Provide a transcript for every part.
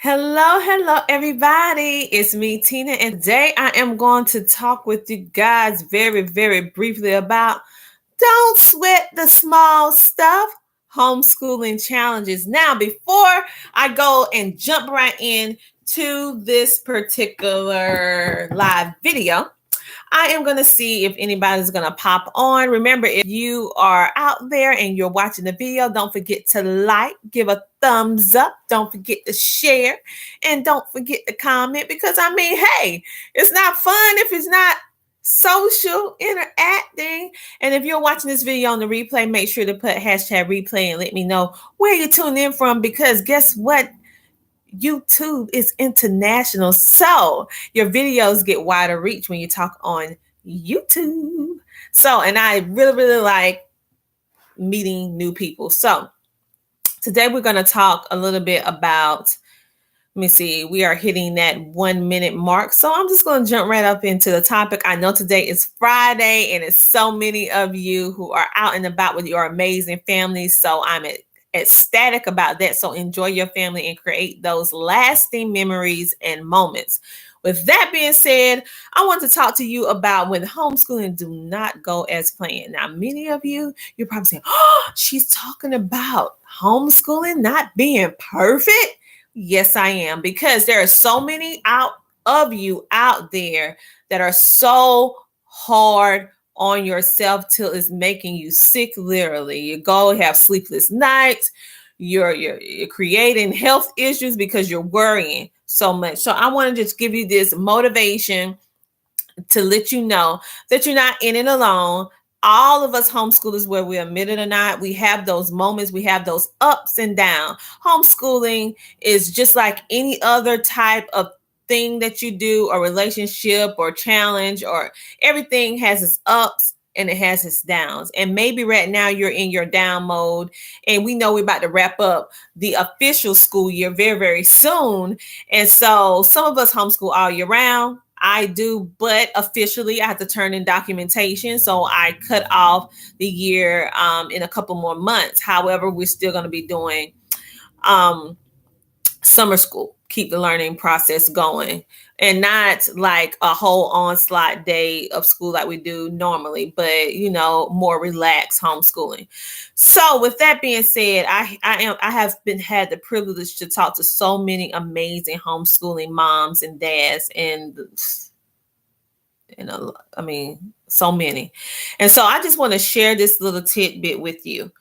Hello, everybody. It's me, Tina, and today I am going to talk with you guys very briefly about don't sweat the small stuff, homeschooling challenges. Now, before I go and jump right in to this particular live video, I am going to see if anybody's going to pop on. Remember, if you are out there and you're watching the video, don't forget to like, give a thumbs up. Don't forget to share and don't forget to comment because hey, it's not fun if it's not social interacting. And if you're watching this video on the replay, make sure to put hashtag replay and let me know where you tuned in from because guess what? YouTube is international, so your videos get wider reach when you talk on YouTube. So, and I really like meeting new people. So today we're going to talk a little bit about, let me see, we are hitting that 1 minute mark. So I'm just going to jump right up into the topic. I know today is Friday and it's so many of you who are out and about with your amazing families. So I'm ecstatic about that. So enjoy your family and create those lasting memories and moments. With that being said, I want to talk to you about when homeschooling do not go as planned. Now, many of you're probably saying, oh, she's talking about homeschooling not being perfect. Yes, I am, because there are so many out there that are so hard on yourself till it's making you sick, literally. You go have sleepless nights, you're creating health issues because you're worrying so much. So I want to just give you this motivation to let you know that you're not in it alone. All of us homeschoolers, whether we admit it or not, we have those moments, we have those ups and downs. Homeschooling is just like any other type of thing that you do, or relationship or challenge, or everything has its ups and it has its downs. And maybe right now you're in your down mode, and we know we're about to wrap up the official school year very soon. And so some of us homeschool all year round. I do, but officially I have to turn in documentation. So I cut off the year in a couple more months. However, we're still going to be doing summer school, keep the learning process going, and not like a whole onslaught day of school like we do normally, but more relaxed homeschooling. So with that being said, I have had the privilege to talk to so many amazing homeschooling moms and dads, and so many. And so I just want to share this little tidbit with you.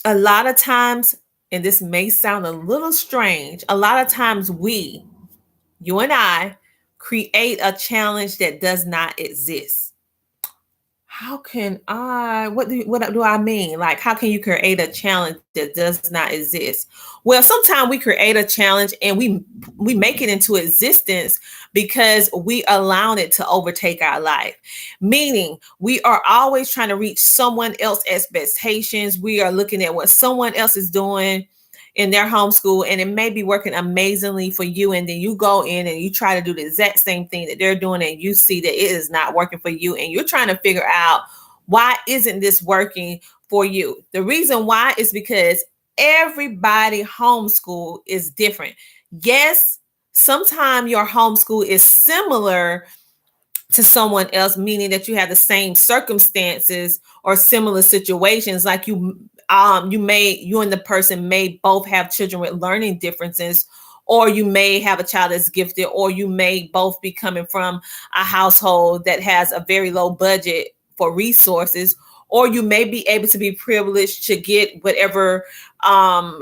A lot of times, and this may sound a little strange, a lot of times you and I, create a challenge that does not exist. What do I mean? Like, how can you create a challenge that does not exist? Well, sometimes we create a challenge and we make it into existence because we allow it to overtake our life. Meaning, we are always trying to reach someone else's expectations. We are looking at what someone else is doing in their homeschool, and it may be working amazingly for you. And then you go in and you try to do the exact same thing that they're doing, and you see that it is not working for you. And you're trying to figure out, why isn't this working for you? The reason why is because everybody homeschool is different. Yes, sometimes your homeschool is similar to someone else, meaning that you have the same circumstances or similar situations. Like you and the person may both have children with learning differences, or you may have a child that's gifted, or you may both be coming from a household that has a very low budget for resources, or you may be able to be privileged to get whatever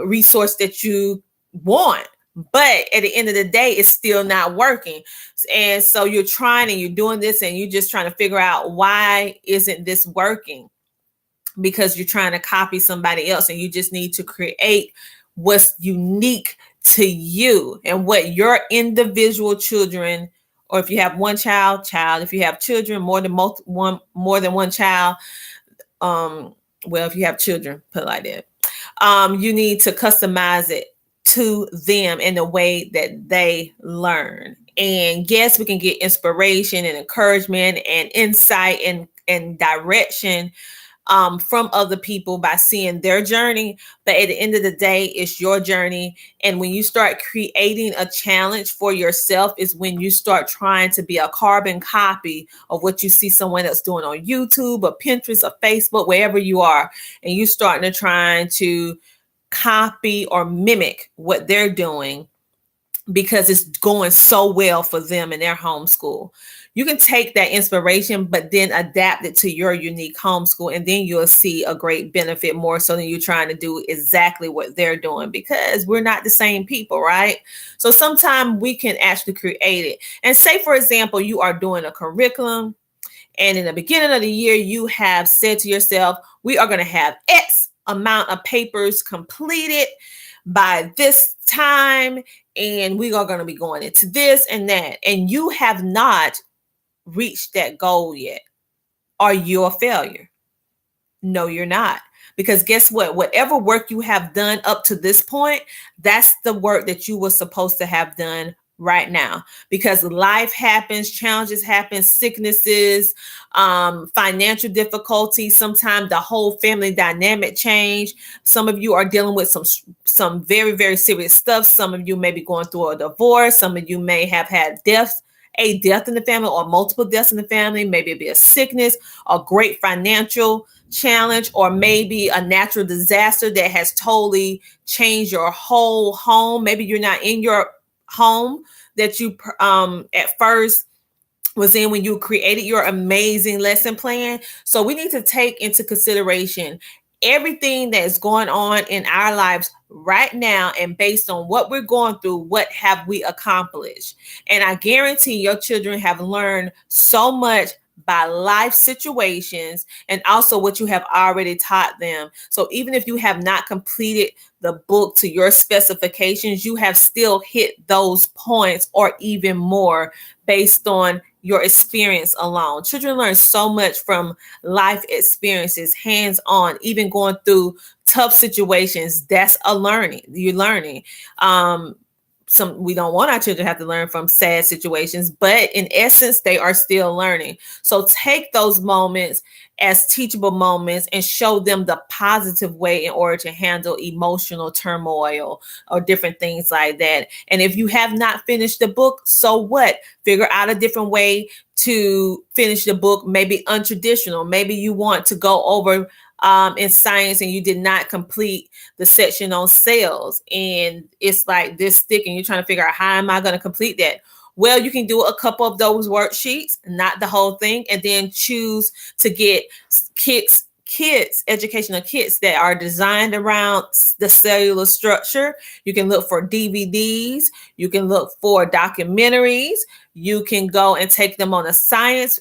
resource that you want. But at the end of the day, it's still not working. And so you're trying and you're doing this and you're just trying to figure out, why isn't this working? Because you're trying to copy somebody else, and you just need to create what's unique to you and what your individual children, or if you have one child, if you have children, more than one child, if you have children, put it like that, you need to customize it to them in the way that they learn. And yes, we can get inspiration and encouragement and insight and direction from other people by seeing their journey. But at the end of the day, it's your journey. And when you start creating a challenge for yourself, is when you start trying to be a carbon copy of what you see someone else doing on YouTube or Pinterest or Facebook, wherever you are, and you starting to trying to copy or mimic what they're doing because it's going so well for them in their homeschool. You can take that inspiration, but then adapt it to your unique homeschool, and then you'll see a great benefit more so than you trying to do exactly what they're doing, because we're not the same people, right? So sometimes we can actually create it. And say, for example, you are doing a curriculum, and in the beginning of the year, you have said to yourself, we are going to have X amount of papers completed by this time, and we are going to be going into this and that, and you have not reached that goal yet. Are you a failure? No, you're not. Because guess what? Whatever work you have done up to this point, that's the work that you were supposed to have done right now, because life happens, challenges happen, sicknesses, financial difficulties. Sometimes the whole family dynamic change. Some of you are dealing with some very, very serious stuff. Some of you may be going through a divorce. Some of you may have had a death in the family, or multiple deaths in the family. Maybe it be a sickness, a great financial challenge, or maybe a natural disaster that has totally changed your whole home. Maybe you're not in your home that you at first was in when you created your amazing lesson plan. So we need to take into consideration everything that is going on in our lives right now, and based on what we're going through, what have we accomplished? And I guarantee your children have learned so much by life situations, and also what you have already taught them. So even if you have not completed the book to your specifications, you have still hit those points or even more based on your experience alone. Children learn so much from life experiences, hands-on, even going through tough situations. That's a learning. You're learning. We don't want our children to have to learn from sad situations, but in essence, they are still learning. So take those moments as teachable moments and show them the positive way in order to handle emotional turmoil or different things like that. And if you have not finished the book, so what? Figure out a different way to finish the book, maybe untraditional. Maybe you want to go over in science and you did not complete the section on cells, and it's like this thick, and you're trying to figure out, how am I going to complete that? Well, you can do a couple of those worksheets, not the whole thing, and then choose to get kits, educational kits that are designed around the cellular structure. You can look for DVDs, you can look for documentaries, you can go and take them on a science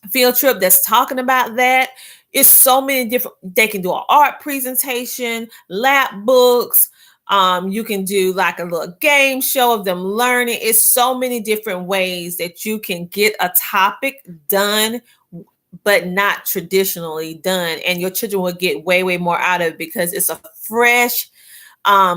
field trip that's talking about that. It's so many different, they can do an art presentation, lab books. You can do like a little game show of them learning. It's so many different ways that you can get a topic done, but not traditionally done. And your children will get way, way more out of it, because it's a fresh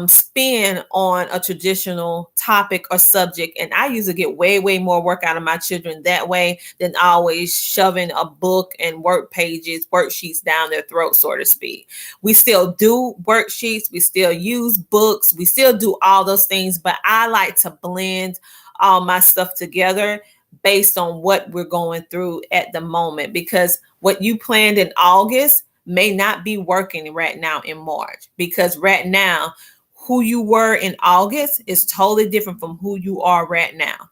spin on a traditional topic or subject. And I usually get way, way more work out of my children that way than always shoving a book and worksheets down their throat, so to speak. We still do worksheets, we still use books, we still do all those things, but I like to blend all my stuff together based on what we're going through at the moment, because what you planned in August may not be working right now in March, because right now, who you were in August is totally different from who you are right now.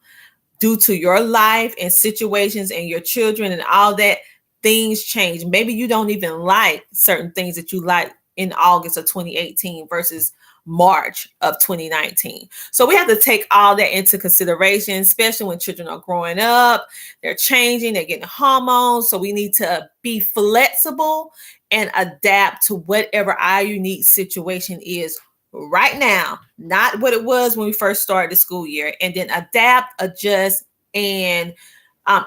Due to your life and situations and your children and all that, things change. Maybe you don't even like certain things that you like in August of 2018 versus March of 2019. So we have to take all that into consideration, especially when children are growing up, they're changing, they're getting hormones. So we need to be flexible and adapt to whatever our unique situation is right now, not what it was when we first started the school year, and then adapt, adjust, and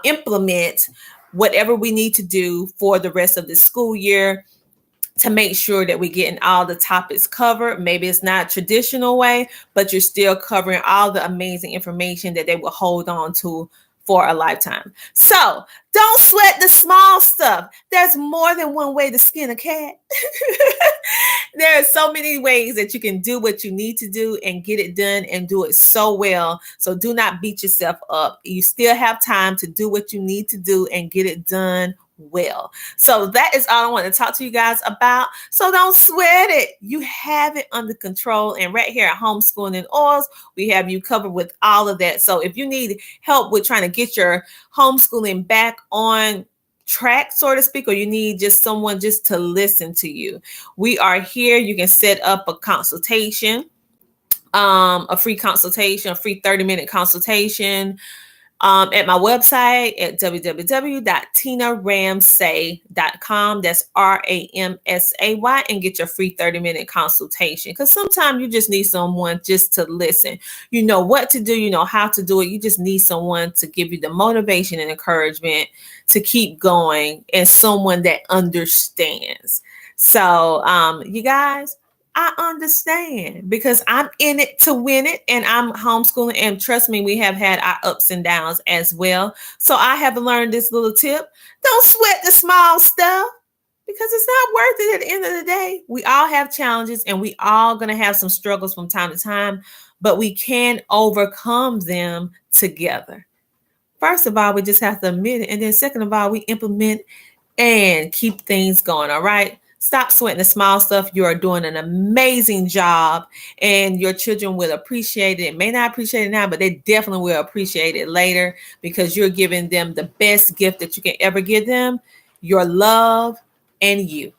implement whatever we need to do for the rest of the school year to make sure that we're getting all the topics covered. Maybe it's not traditional way, but you're still covering all the amazing information that they will hold on to for a lifetime. So don't sweat the small stuff. There's more than one way to skin a cat. There are so many ways that you can do what you need to do and get it done and do it so well. So do not beat yourself up. You still have time to do what you need to do and get it done well. So that is all I want to talk to you guys about. So don't sweat it. You have it under control. And right here at Homeschooling and Oils, we have you covered with all of that. So if you need help with trying to get your homeschooling back on track, so to speak, or you need just someone just to listen to you, we are here. You can set up a consultation, a free consultation, a free 30-minute consultation at my website at www.tinaramsay.com. That's RAMSAY, and get your free 30-minute consultation. Because sometimes you just need someone just to listen. You know what to do, you know how to do it. You just need someone to give you the motivation and encouragement to keep going, and someone that understands. So, you guys, I understand because I'm in it to win it, and I'm homeschooling, and trust me, we have had our ups and downs as well. So I have learned this little tip. Don't sweat the small stuff because it's not worth it at the end of the day. We all have challenges, and we all going to have some struggles from time to time, but we can overcome them together. First of all, we just have to admit it. And then second of all, we implement and keep things going. All right. Stop sweating the small stuff. You are doing an amazing job, and your children will appreciate it. May not appreciate it now, but they definitely will appreciate it later, because you're giving them the best gift that you can ever give them, your love and you.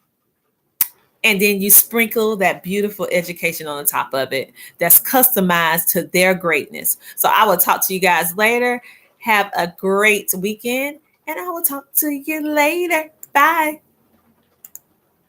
And then you sprinkle that beautiful education on the top of it that's customized to their greatness. So I will talk to you guys later. Have a great weekend, and I will talk to you later. Bye.